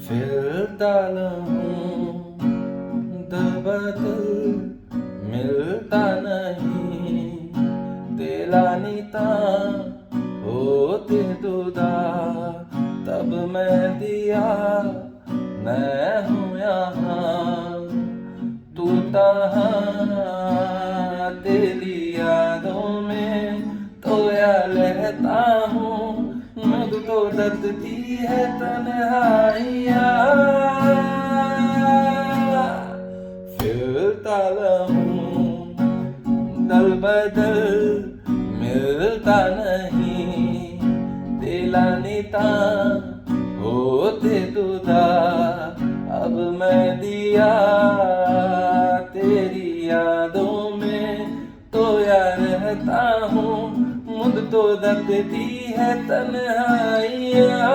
फिरता रहूं दर-बदर मिलता नहीं, तेला नीता होते दुदा तब मैं दिया मैं हूँ यहाँ, तू तहाँ तेरी यादों में खोया रहता हूँ, मुझको दर्दती है तन्हाइयाँ। फिरता रहूं दर-बदर मिलता नहीं, तेला नीता होते दुदा अब मैं दिया तेरी यादों में खोया रहता हूँ, मुझको दर्द दी है तन्हाइयाँ।